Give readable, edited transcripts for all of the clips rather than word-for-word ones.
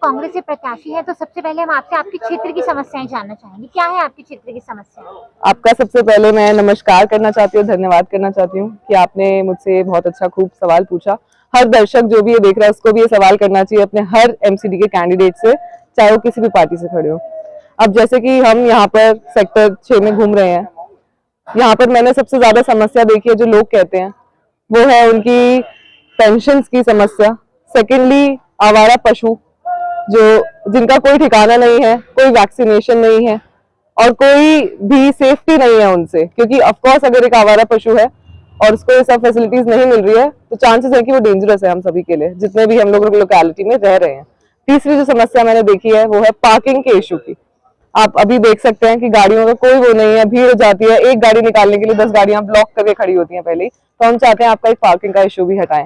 कांग्रेस से प्रत्याशी हैं, तो सबसे पहले हम आपसे आपके क्षेत्र की समस्याएं जानना चाहेंगे। क्या है आपके क्षेत्र की समस्या? आपका सबसे पहले मैं नमस्कार करना चाहती हूँ, धन्यवाद करना चाहती हूँ कि आपने मुझसे बहुत अच्छा खूब सवाल पूछा। हर दर्शक जो भी ये देख रहा है उसको भी ये सवाल करना चाहिए अपने हर एमसीडी के कैंडिडेट से, चाहे वो किसी भी पार्टी से खड़े हो। अब जैसे कि हम यहाँ पर सेक्टर 6 में घूम रहे हैं, यहाँ पर मैंने सबसे ज्यादा समस्या देखी है जो लोग कहते हैं वो है उनकी पेंशन्स की समस्या। सेकेंडली आवारा पशु जो जिनका कोई ठिकाना नहीं है, कोई वैक्सीनेशन नहीं है और कोई भी सेफ्टी नहीं है उनसे, क्योंकि ऑफ कोर्स अगर एक आवारा पशु है और उसको ये सब फैसिलिटीज नहीं मिल रही है तो चांसेस है कि वो डेंजरस है हम सभी के लिए, जितने भी हम लोग लोकेलिटी में रह रहे हैं। तीसरी जो समस्या मैंने देखी है वो है पार्किंग के इशू की। आप अभी देख सकते हैं कि गाड़ियों का कोई वो नहीं है, भीड़ हो जाती है, एक गाड़ी निकालने के लिए 10 गाड़ियां ब्लॉक करके खड़ी होती हैं पहले ही। तो हम चाहते हैं आपका एक पार्किंग का इशू भी हटाएं।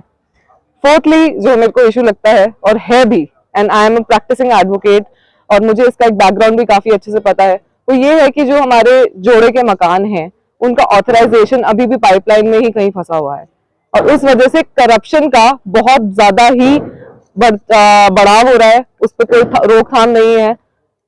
फोर्थली जो मेरे को इशू लगता है और है भी, and I am a practising advocate और मुझे इसका एक बैकग्राउंड भी काफी अच्छे से पता है, वो ये है कि जो हमारे जोड़े के मकान हैं उनका ऑथराइजेशन अभी भी पाइपलाइन में ही कहीं फंसा हुआ है और उस वजह से करप्शन का बहुत ज्यादा ही बढ़ाव हो रहा है। उस पर कोई रोकथाम नहीं है,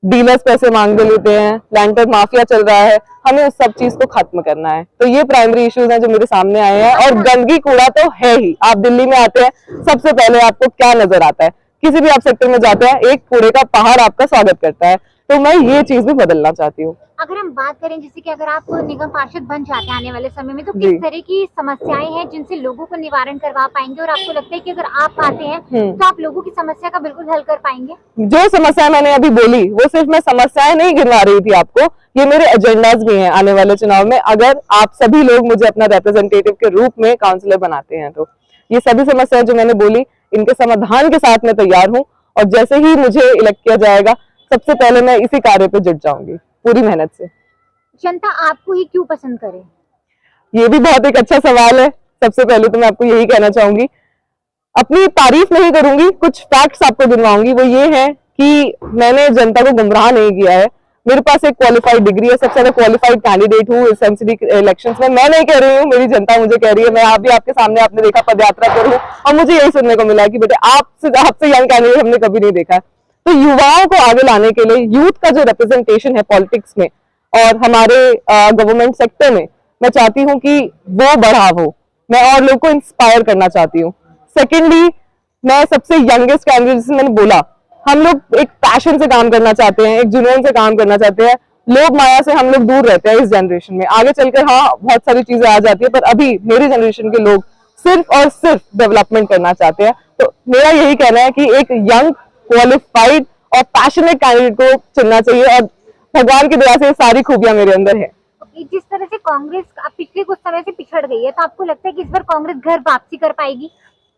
डीलर्स पैसे मांग लेते हैं, लैंडर माफिया चल रहा है। हमें उस सब चीज को खत्म करना है। तो ये प्राइमरी इश्यूज हैं जो मेरे सामने आए हैं। और गंदगी कूड़ा तो है ही। आप दिल्ली में आते हैं, सबसे पहले आपको क्या नजर आता है? किसी भी आप सेक्टर में जाते हैं, एक कूड़े का पहाड़ आपका स्वागत करता है। तो मैं ये चीज भी बदलना चाहती हूँ। अगर हम बात करें जैसे कि अगर आप निगम पार्षद बन जाते हैं आने वाले समय में, तो किस तरह की समस्याएं हैं जिनसे लोगों को निवारण करवा पाएंगे, और आपको लगता है कि अगर आप आते हैं तो आप लोगों की समस्या का बिल्कुल हल कर पाएंगे? जो समस्या मैंने अभी बोली वो सिर्फ मैं समस्याएं नहीं गिनवा रही थी आपको, ये मेरे एजेंडाज भी हैं आने वाले चुनाव में। अगर आप सभी लोग मुझे अपना रिप्रेजेंटेटिव के रूप में काउंसलर बनाते हैं तो ये सभी समस्याएं जो मैंने बोली, इनके समाधान के साथ मैं तैयार हूँ। और जैसे ही मुझे इलेक्ट किया जाएगा, सबसे पहले मैं इसी कार्य पे जुट जाऊंगी पूरी मेहनत से। जनता आपको ही क्यों पसंद करे? ये भी बहुत एक अच्छा सवाल है। सबसे पहले तो मैं आपको यही कहना चाहूंगी, अपनी तारीफ नहीं करूंगी, कुछ फैक्ट्स आपको गिनवाऊंगी। वो ये है कि मैंने जनता को गुमराह नहीं किया है। मेरे पास एक क्वालिफाइड डिग्री है, सबसे ज्यादा क्वालिफाइड कैंडिडेट हूँ इस एमसीडी इलेक्शंस में। मैं नहीं कह रही हूँ, मेरी जनता मुझे कह रही है। मैं अभी आपके सामने, आपने देखा, पदयात्रा करूँ और मुझे यही सुनने को मिला कि बेटे आपसे यंग कैंडिडेट हमने कभी नहीं देखा। तो युवाओं को आगे लाने के लिए यूथ का जो रिप्रेजेंटेशन है पॉलिटिक्स में और हमारे गवर्नमेंट सेक्टर में, मैं चाहती हूँ कि वो बढ़ा हो। मैं और लोगों को इंस्पायर करना चाहती हूँ। सेकेंडली, मैं सबसे यंगेस्ट कैंडिडेट, जैसे मैंने बोला, हम लोग एक पैशन से काम करना चाहते हैं, एक जुनून से काम करना चाहते हैं। लोग माया से हम लोग दूर रहते हैं इस जनरेशन में। आगे चलकर हाँ बहुत सारी चीजें आ जाती है, पर अभी मेरी जनरेशन के लोग सिर्फ और सिर्फ डेवलपमेंट करना चाहते हैं। तो मेरा यही कहना है कि एक यंग, क्वालिफाइड और पैशनेट कैंडिडेट को चुनना चाहिए और भगवान की दया से सारी खूबियां मेरे अंदर है। जिस तरह से कांग्रेस पिछले कुछ समय से पिछड़ गई है, तो आपको लगता है कि इस बार कांग्रेस घर वापसी कर पाएगी?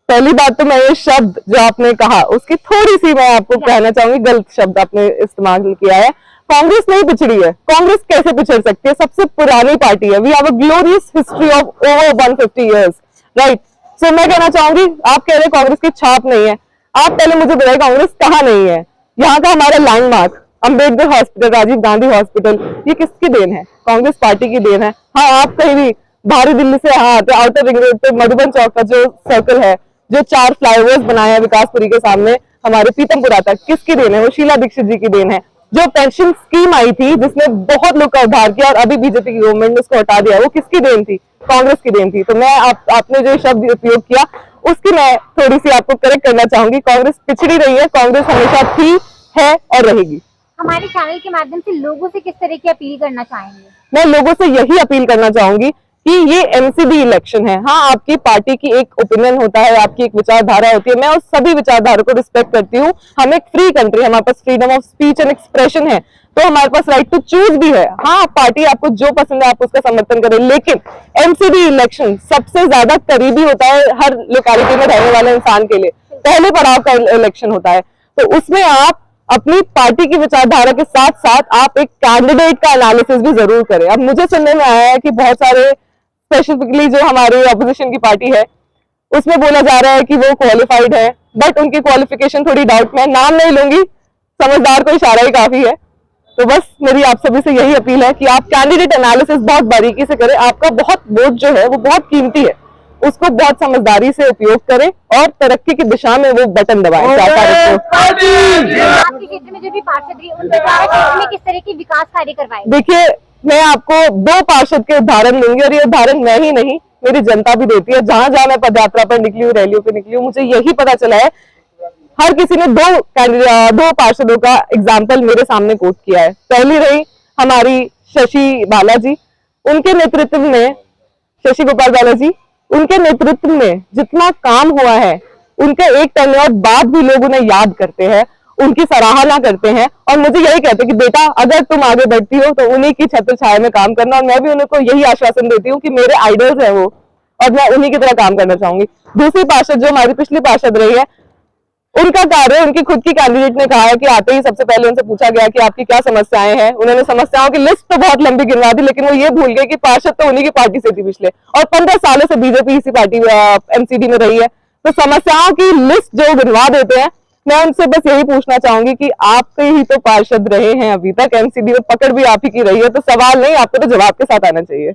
पहली बात तो मैं ये शब्द जो आपने कहा उसकी थोड़ी सी मैं आपको कहना चाहूंगी, गलत शब्द आपने इस्तेमाल किया है। कांग्रेस नहीं पिछड़ी है। कांग्रेस कैसे पिछड़ सकती है? सबसे पुरानी पार्टी है। We have a glorious history of over 150 years, right? So मैं कहना चाहूंगी, आप कह रहे हैं कांग्रेस की छाप नहीं है, आप पहले मुझे बताइए कांग्रेस कहाँ नहीं है? यहाँ का हमारा landmark Ambedkar hospital, Rajiv Gandhi hospital, ये किसकी देन है? कांग्रेस पार्टी की देन है। हाँ, आप कहीं भी बाहरी दिल्ली से हाँ आते, आउटर रिंग रोड पे मधुबन चौक का जो सर्कल है, जो 4 फ्लाईओवर्स बनाए हैं विकासपुरी के सामने हमारे पीतमपुरा तक, किसकी देन है? वो शीला दीक्षित जी की देन है। जो पेंशन स्कीम आई थी जिसने बहुत लोग का उद्धार किया और अभी बीजेपी की गवर्नमेंट ने उसको हटा दिया, वो किसकी देन थी? कांग्रेस की देन थी। तो मैं आपने जो शब्द उपयोग किया उसकी मैं थोड़ी सी आपको करेक्ट करना चाहूंगी। कांग्रेस पिछड़ी रही है, कांग्रेस हमेशा थी, है और रहेगी। हमारे चैनल के माध्यम से लोगों से किस तरह की अपील करना चाहेंगे? मैं लोगों से यही अपील करना चाहूंगी कि ये एमसीडी इलेक्शन है। हाँ, आपकी पार्टी की एक ओपिनियन होता है, आपकी एक विचारधारा होती है। मैं उस सभी विचारधारा को रिस्पेक्ट करती हूँ। हम एक फ्री कंट्री, हमारे पास freedom of speech and expression है, तो हमारे पास राइट टू चूज भी है। हाँ, पार्टी आपको जो पसंद है आप उसका समर्थन करें, लेकिन एमसीडी इलेक्शन सबसे ज्यादा करीबी होता है हर लोकेलिटी में रहने वाले इंसान के लिए। पहले पड़ाव का इलेक्शन होता है, तो उसमें आप अपनी पार्टी की विचारधारा के साथ साथ आप एक कैंडिडेट का एनालिसिस भी जरूर करें। अब मुझे सुनने में आया है कि बहुत सारे, स्पेसिफिकली जो हमारी ऑपोजिशन की पार्टी है, उसमें बोला जा रहा है कि वो क्वालिफाइड है, बट उनकी क्वालिफिकेशन थोड़ी डाउट में, नाम नहीं लूंगी, समझदार को इशारा ही काफी है। तो बस मेरी आप सभी से यही अपील है कि आप कैंडिडेट एनालिसिस बहुत बारीकी से करें। आपका बहुत वोट जो है वो बहुत कीमती है, उसको बहुत समझदारी से उपयोग करें और तरक्की की दिशा में वो बटन दबाएं। आपके क्षेत्र में जो भी पार्षद रही उनके द्वारा क्षेत्र में किस तरह की विकास कार्य करवाए? देखिए, मैं आपको 2 पार्षद के उदाहरण दूंगी और ये उदाहरण मैं ही नहीं, मेरी जनता भी देती है। जहां जहां मैं पदयात्रा पर निकली हूँ, रैलियों पे निकली हूँ, मुझे यही पता चला है, हर किसी ने 2 पार्षदों का एग्जाम्पल मेरे सामने कोट किया है। पहली रही हमारी शशि बालाजी, उनके नेतृत्व में, शशि गोपाल बालाजी, उनके नेतृत्व में जितना काम हुआ है, उनके एक टर्नआउट बाद भी लोग उन्हें याद करते हैं, उनकी सराहना करते हैं और मुझे यही कहते हैं कि बेटा अगर तुम आगे बढ़ती हो तो उन्हीं की छत्र छाया में काम करना। और मैं भी उनको यही आश्वासन देती हूँ कि मेरे आइडल्स हैं वो, और मैं उन्हीं की तरह काम करना चाहूंगी। दूसरी पार्षद जो हमारी पिछली पार्षद रही है, उनका कार्य, उनकी खुद की कैंडिडेट ने कहा है कि आते ही सबसे पहले उनसे पूछा गया कि आपकी क्या समस्याएं हैं। उन्होंने समस्याओं की लिस्ट तो बहुत लंबी गिनवा दी, लेकिन वो ये भूल गए कि पार्षद तो उन्हीं की पार्टी से थी पिछले, और 15 सालों से बीजेपी इसी पार्टी एमसीडी में रही है। तो समस्याओं की लिस्ट जो गिनवा देते हैं, मैं उनसे बस यही पूछना चाहूंगी कि आपके ही तो पार्षद रहे हैं अभी तक, एमसीडी में पकड़ भी आप ही की रही है, तो सवाल नहीं, आपको तो जवाब के साथ आना चाहिए।